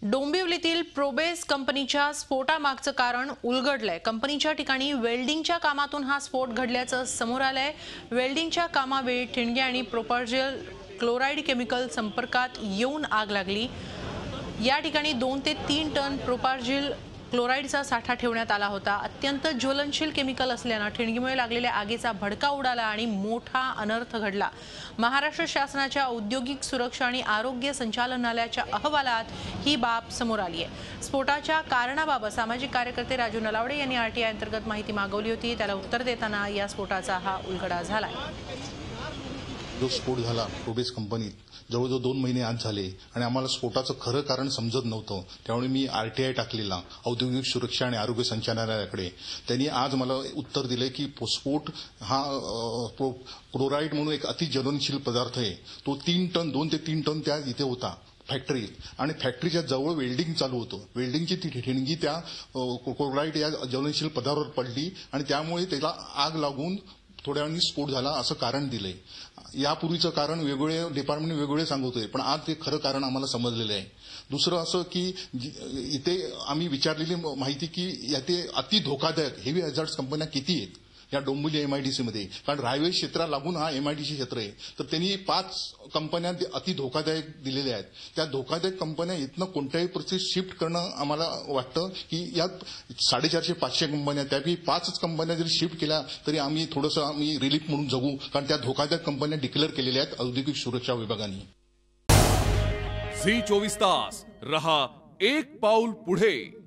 डोंबिवलीतील प्रोबेस कंपनीच्या स्फोटामागचं कारण उलगडलंय। कंपनीच्या ठिकाणी वेल्डिंगच्या कामातून हा स्फोट घडल्याचं समोर आलंय। वेल्डिंगच्या कामावेळी ठिणगी आणि प्रोपार्जिल क्लोराइड केमिकल संपर्कात येऊन आग लागली। या ठिकाणी 2 ते 3 टन प्रोपार्जिल क्लोराइडचा साठा ठेवण्यात आला होता। अत्यंत ज्वलनशील केमिकल असल्याने ठिणगीमुळे लागलेल्या आगीचा भडका उडाला आणि मोठा अनर्थ घडला। महाराष्ट्र शासनाच्या औद्योगिक सुरक्षा आणि आरोग्य संचालनालयाच्या अहवालात ही बाब समोर आली आहे। स्फोटाच्या कारणाबाबत सामाजिक कार्यकर्ते राजू नलावडे यांनी आरटीआय अंतर्गत माहिती मागवली होती। त्याला उत्तर देताना या स्फोटाचा हा उलगडा झालाय। जो स्फोट झाला प्रोबेस कंपनीत जवळजवळ 2 महिने आज झाले आणि आम्हाला स्फोटाचं खरं कारण समजत नव्हतं। त्यामुळे मी आरटीआय टाकलेला औद्योगिक सुरक्षा आणि आरोग्य संचालनालयाकडे। त्यांनी आज मला उत्तर दिले की स्फोट हा क्लोराइड म्हणून एक अति ज्वलनशील पदार्थ आहे। तो 2 ते 3 टन त्या इथे होता फॅक्टरीत आणि फॅक्टरीच्या जवळ वेल्डिंग चालू होतं। वेल्डिंगची ती ठिणगी त्या क्लोराइड या ज्वलनशील पदार्थावर पडली आणि त्यामुळे त्याला आग लागून थोड्या वेळाने स्फोट झाला असं कारण दिलंय। यापूर्वीचं कारण वेगवेगळे डिपार्टमेंट वेगवेगळे सांगतोय, पण आज ते खरं कारण आम्हाला समजलेलं आहे। दुसरं असं की इथे आम्ही विचारलेली माहिती की याते अति धोकादायक हेवी हॅझार्ड्स कंपन्या किती आहेत या डोंबिवली एमआयडीसी मध्ये, कारण रायवे क्षेत्राला लागून हा एमआयडीसी क्षेत्र आहे। तर त्यांनी 5 कंपन्या अति धोकादायक दिलेल्या आहेत। त्या धोकादायक कंपन्या इथनं कोणत्याही परिस्थितीत शिफ्ट करणं आम्हाला वाटतं की यात 450-500 कंपन्या त्यापैकी 5च कंपन्या जरी शिफ्ट केल्या तरी आम्ही रिलीफ म्हणून जगू, कारण त्या धोकादायक कंपन्या डिक्लेअर केलेल्या आहेत औद्योगिक सुरक्षा विभागाने। झी 24 तास रहा एक पाऊल पुढे।